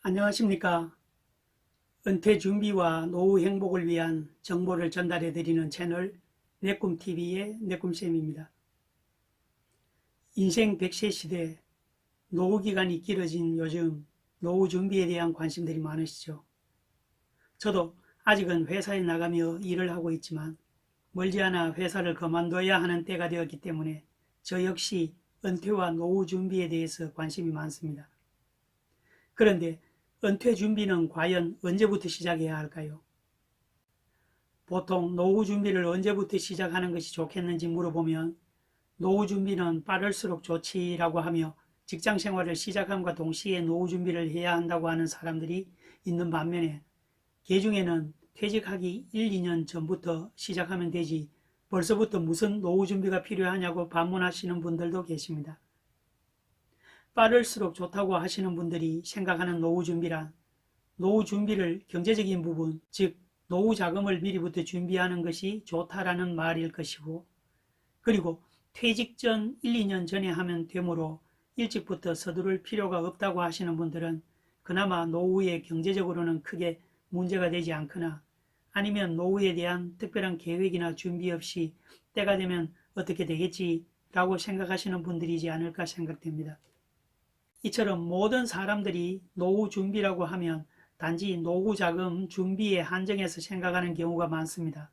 안녕하십니까. 은퇴 준비와 노후 행복을 위한 정보를 전달해 드리는 채널 내꿈TV의 내꿈쌤입니다. 인생 100세 시대, 노후 기간이 길어진 요즘 노후 준비에 대한 관심들이 많으시죠. 저도 아직은 회사에 나가며 일을 하고 있지만 멀지 않아 회사를 그만둬야 하는 때가 되었기 때문에 저 역시 은퇴와 노후 준비에 대해서 관심이 많습니다. 그런데 은퇴 준비는 과연 언제부터 시작해야 할까요? 보통 노후 준비를 언제부터 시작하는 것이 좋겠는지 물어보면 노후 준비는 빠를수록 좋지라고 하며 직장 생활을 시작함과 동시에 노후 준비를 해야 한다고 하는 사람들이 있는 반면에 개중에는 퇴직하기 1, 2년 전부터 시작하면 되지 벌써부터 무슨 노후 준비가 필요하냐고 반문하시는 분들도 계십니다. 빠를수록 좋다고 하시는 분들이 생각하는 노후 준비란 노후 준비를 경제적인 부분, 즉 노후 자금을 미리부터 준비하는 것이 좋다라는 말일 것이고, 그리고 퇴직 전 1, 2년 전에 하면 되므로 일찍부터 서두를 필요가 없다고 하시는 분들은 그나마 노후에 경제적으로는 크게 문제가 되지 않거나 아니면 노후에 대한 특별한 계획이나 준비 없이 때가 되면 어떻게 되겠지라고 생각하시는 분들이지 않을까 생각됩니다. 이처럼 모든 사람들이 노후 준비라고 하면 단지 노후 자금 준비에 한정해서 생각하는 경우가 많습니다.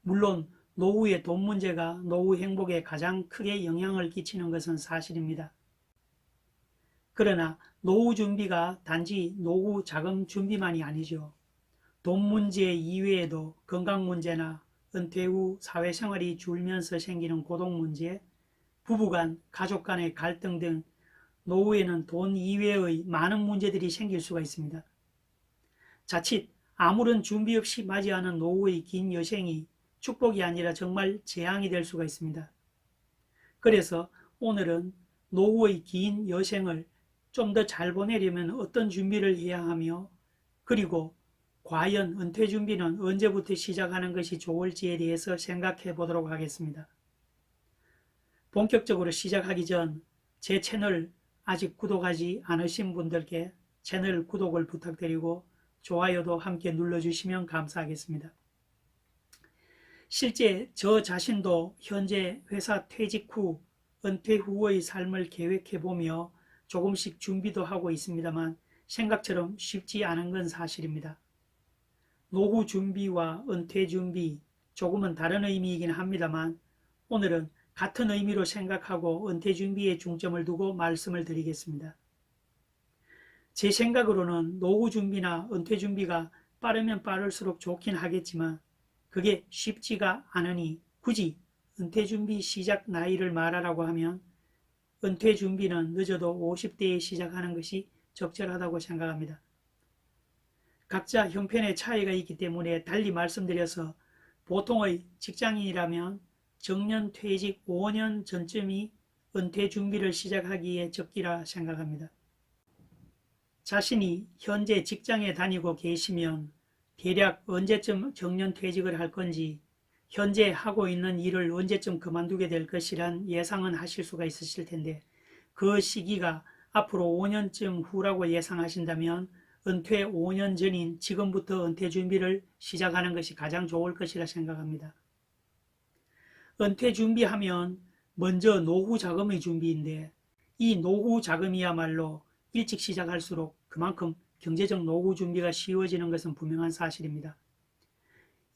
물론 노후의 돈 문제가 노후 행복에 가장 크게 영향을 끼치는 것은 사실입니다. 그러나 노후 준비가 단지 노후 자금 준비만이 아니죠. 돈 문제 이외에도 건강 문제나 은퇴 후 사회생활이 줄면서 생기는 고독 문제, 부부간, 가족 간의 갈등 등 노후에는 돈 이외의 많은 문제들이 생길 수가 있습니다. 자칫 아무런 준비 없이 맞이하는 노후의 긴 여생이 축복이 아니라 정말 재앙이 될 수가 있습니다. 그래서 오늘은 노후의 긴 여생을 좀 더 잘 보내려면 어떤 준비를 해야 하며, 그리고 과연 은퇴 준비는 언제부터 시작하는 것이 좋을지에 대해서 생각해 보도록 하겠습니다. 본격적으로 시작하기 전 제 채널 아직 구독하지 않으신 분들께 채널 구독을 부탁드리고 좋아요도 함께 눌러주시면 감사하겠습니다. 실제 저 자신도 현재 회사 퇴직 후, 은퇴 후의 삶을 계획해보며 조금씩 준비도 하고 있습니다만 생각처럼 쉽지 않은 건 사실입니다. 노후 준비와 은퇴 준비, 조금은 다른 의미이긴 합니다만 오늘은 같은 의미로 생각하고 은퇴 준비에 중점을 두고 말씀을 드리겠습니다. 제 생각으로는 노후 준비나 은퇴 준비가 빠르면 빠를수록 좋긴 하겠지만 그게 쉽지가 않으니 굳이 은퇴 준비 시작 나이를 말하라고 하면 은퇴 준비는 늦어도 50대에 시작하는 것이 적절하다고 생각합니다. 각자 형편의 차이가 있기 때문에 달리 말씀드려서 보통의 직장인이라면 정년 퇴직 5년 전쯤이 은퇴 준비를 시작하기에 적기라 생각합니다. 자신이 현재 직장에 다니고 계시면 대략 언제쯤 정년 퇴직을 할 건지, 현재 하고 있는 일을 언제쯤 그만두게 될 것이란 예상은 하실 수가 있으실 텐데 그 시기가 앞으로 5년쯤 후라고 예상하신다면 은퇴 5년 전인 지금부터 은퇴 준비를 시작하는 것이 가장 좋을 것이라 생각합니다. 은퇴 준비하면 먼저 노후 자금의 준비인데 이 노후 자금이야말로 일찍 시작할수록 그만큼 경제적 노후 준비가 쉬워지는 것은 분명한 사실입니다.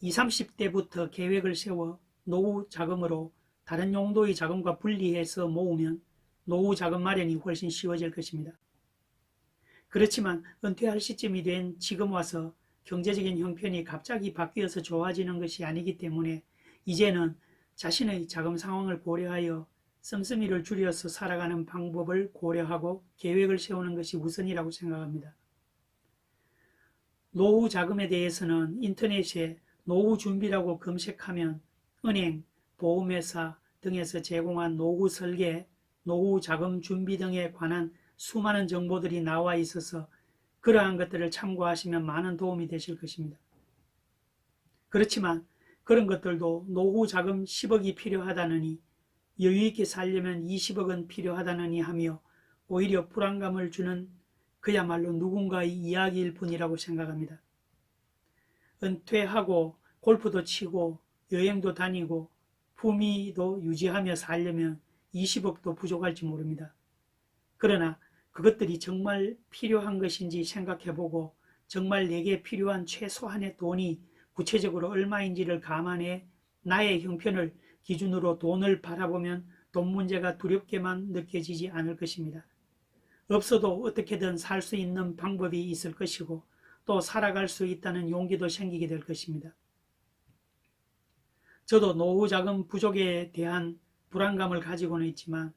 20, 30대부터 계획을 세워 노후 자금으로 다른 용도의 자금과 분리해서 모으면 노후 자금 마련이 훨씬 쉬워질 것입니다. 그렇지만 은퇴할 시점이 된 지금 와서 경제적인 형편이 갑자기 바뀌어서 좋아지는 것이 아니기 때문에 이제는 자신의 자금 상황을 고려하여 씀씀이를 줄여서 살아가는 방법을 고려하고 계획을 세우는 것이 우선이라고 생각합니다. 노후 자금에 대해서는 인터넷에 노후 준비라고 검색하면 은행, 보험회사 등에서 제공한 노후 설계, 노후 자금 준비 등에 관한 수많은 정보들이 나와 있어서 그러한 것들을 참고하시면 많은 도움이 되실 것입니다. 그렇지만 그런 것들도 노후 자금 10억이 필요하다느니 여유있게 살려면 20억은 필요하다느니 하며 오히려 불안감을 주는 그야말로 누군가의 이야기일 뿐이라고 생각합니다. 은퇴하고 골프도 치고 여행도 다니고 품위도 유지하며 살려면 20억도 부족할지 모릅니다. 그러나 그것들이 정말 필요한 것인지 생각해보고 정말 내게 필요한 최소한의 돈이 구체적으로 얼마인지를 감안해 나의 형편을 기준으로 돈을 바라보면 돈 문제가 두렵게만 느껴지지 않을 것입니다. 없어도 어떻게든 살 수 있는 방법이 있을 것이고 또 살아갈 수 있다는 용기도 생기게 될 것입니다. 저도 노후 자금 부족에 대한 불안감을 가지고는 있지만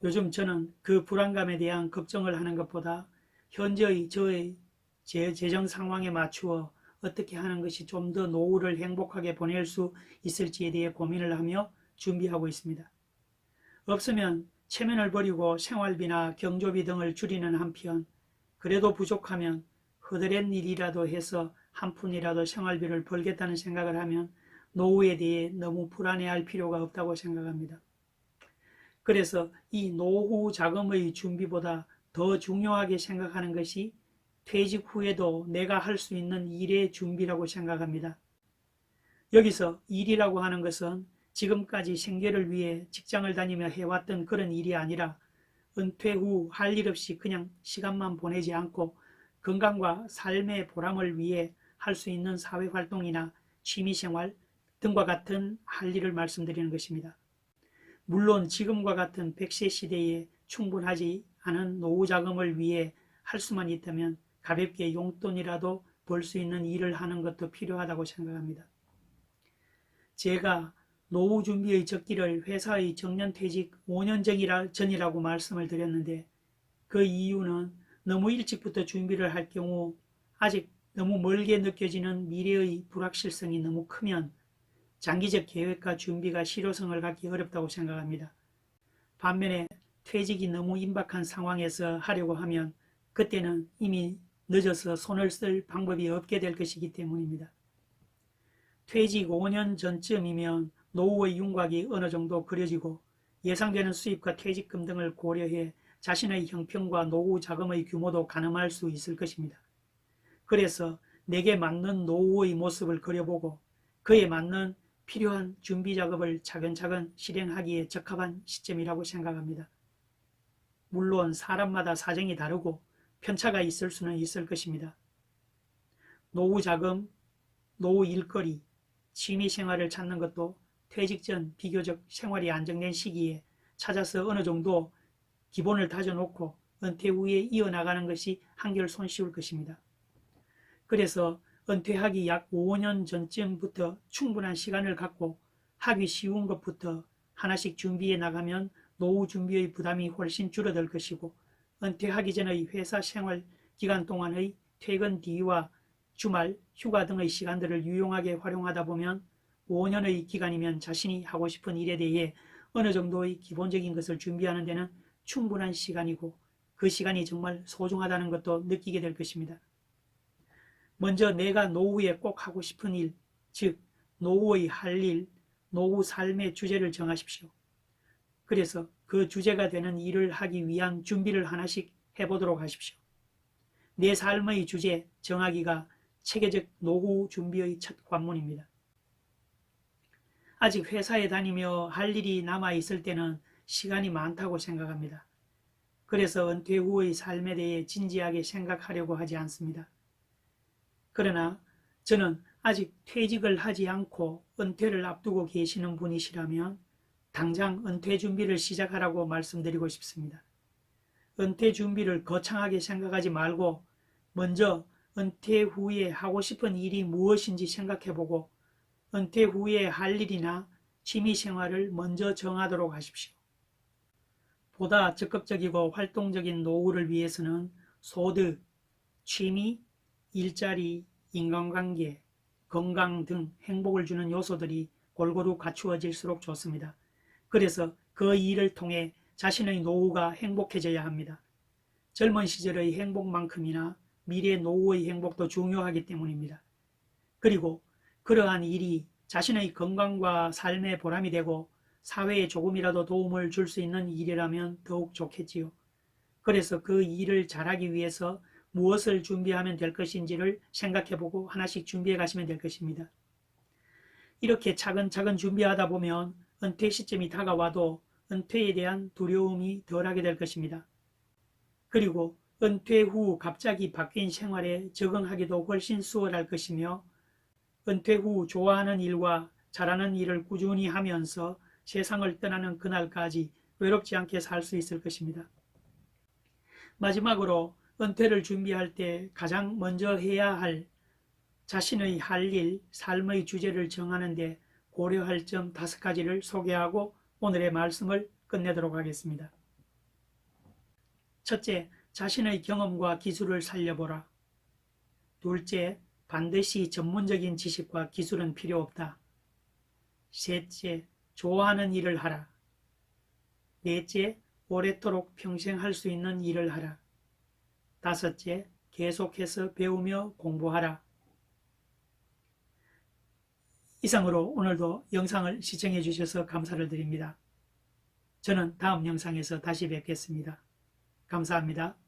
요즘 저는 그 불안감에 대한 걱정을 하는 것보다 현재의 저의 재정 상황에 맞추어 어떻게 하는 것이 좀 더 노후를 행복하게 보낼 수 있을지에 대해 고민을 하며 준비하고 있습니다. 없으면 체면을 버리고 생활비나 경조비 등을 줄이는 한편 그래도 부족하면 허드렛 일이라도 해서 한 푼이라도 생활비를 벌겠다는 생각을 하면 노후에 대해 너무 불안해할 필요가 없다고 생각합니다. 그래서 이 노후 자금의 준비보다 더 중요하게 생각하는 것이 퇴직 후에도 내가 할 수 있는 일의 준비라고 생각합니다. 여기서 일이라고 하는 것은 지금까지 생계를 위해 직장을 다니며 해왔던 그런 일이 아니라 은퇴 후 할 일 없이 그냥 시간만 보내지 않고 건강과 삶의 보람을 위해 할 수 있는 사회활동이나 취미생활 등과 같은 할 일을 말씀드리는 것입니다. 물론 지금과 같은 100세 시대에 충분하지 않은 노후 자금을 위해 할 수만 있다면 가볍게 용돈이라도 벌 수 있는 일을 하는 것도 필요하다고 생각합니다. 제가 노후 준비의 적기를 회사의 정년퇴직 5년 전이라고 말씀을 드렸는데 그 이유는 너무 일찍부터 준비를 할 경우 아직 너무 멀게 느껴지는 미래의 불확실성이 너무 크면 장기적 계획과 준비가 실효성을 갖기 어렵다고 생각합니다. 반면에 퇴직이 너무 임박한 상황에서 하려고 하면 그때는 이미 늦어서 손을 쓸 방법이 없게 될 것이기 때문입니다. 퇴직 5년 전쯤이면 노후의 윤곽이 어느 정도 그려지고 예상되는 수입과 퇴직금 등을 고려해 자신의 형편과 노후 자금의 규모도 가늠할 수 있을 것입니다. 그래서 내게 맞는 노후의 모습을 그려보고 그에 맞는 필요한 준비 작업을 차근차근 실행하기에 적합한 시점이라고 생각합니다. 물론 사람마다 사정이 다르고 편차가 있을 수는 있을 것입니다. 노후 자금, 노후 일거리, 취미생활을 찾는 것도 퇴직 전 비교적 생활이 안정된 시기에 찾아서 어느 정도 기본을 다져놓고 은퇴 후에 이어나가는 것이 한결 손쉬울 것입니다. 그래서 은퇴하기 약 5년 전쯤부터 충분한 시간을 갖고 하기 쉬운 것부터 하나씩 준비해 나가면 노후 준비의 부담이 훨씬 줄어들 것이고 은퇴하기 전의 회사 생활 기간 동안의 퇴근 뒤와 주말, 휴가 등의 시간들을 유용하게 활용하다 보면 5년의 기간이면 자신이 하고 싶은 일에 대해 어느 정도의 기본적인 것을 준비하는 데는 충분한 시간이고 그 시간이 정말 소중하다는 것도 느끼게 될 것입니다. 먼저 내가 노후에 꼭 하고 싶은 일, 즉 노후의 할 일, 노후 삶의 주제를 정하십시오. 그래서 그 주제가 되는 일을 하기 위한 준비를 하나씩 해보도록 하십시오. 내 삶의 주제 정하기가 체계적 노후 준비의 첫 관문입니다. 아직 회사에 다니며 할 일이 남아있을 때는 시간이 많다고 생각합니다. 그래서 은퇴 후의 삶에 대해 진지하게 생각하려고 하지 않습니다. 그러나 저는 아직 퇴직을 하지 않고 은퇴를 앞두고 계시는 분이시라면 당장 은퇴 준비를 시작하라고 말씀드리고 싶습니다. 은퇴 준비를 거창하게 생각하지 말고 먼저 은퇴 후에 하고 싶은 일이 무엇인지 생각해보고 은퇴 후에 할 일이나 취미생활을 먼저 정하도록 하십시오. 보다 적극적이고 활동적인 노후를 위해서는 소득, 취미, 일자리, 인간관계, 건강 등 행복을 주는 요소들이 골고루 갖추어질수록 좋습니다. 그래서 그 일을 통해 자신의 노후가 행복해져야 합니다. 젊은 시절의 행복만큼이나 미래 노후의 행복도 중요하기 때문입니다. 그리고 그러한 일이 자신의 건강과 삶의 보람이 되고 사회에 조금이라도 도움을 줄 수 있는 일이라면 더욱 좋겠지요. 그래서 그 일을 잘하기 위해서 무엇을 준비하면 될 것인지를 생각해보고 하나씩 준비해 가시면 될 것입니다. 이렇게 차근차근 준비하다 보면 은퇴 시점이 다가와도 은퇴에 대한 두려움이 덜하게 될 것입니다. 그리고 은퇴 후 갑자기 바뀐 생활에 적응하기도 훨씬 수월할 것이며 은퇴 후 좋아하는 일과 잘하는 일을 꾸준히 하면서 세상을 떠나는 그날까지 외롭지 않게 살 수 있을 것입니다. 마지막으로 은퇴를 준비할 때 가장 먼저 해야 할 자신의 할 일, 삶의 주제를 정하는 데 고려할 점 5가지를 소개하고 오늘의 말씀을 끝내도록 하겠습니다. 첫째, 자신의 경험과 기술을 살려보라. 둘째, 반드시 전문적인 지식과 기술은 필요 없다. 셋째, 좋아하는 일을 하라. 넷째, 오래도록 평생 할 수 있는 일을 하라. 다섯째, 계속해서 배우며 공부하라. 이상으로 오늘도 영상을 시청해 주셔서 감사를 드립니다. 저는 다음 영상에서 다시 뵙겠습니다. 감사합니다.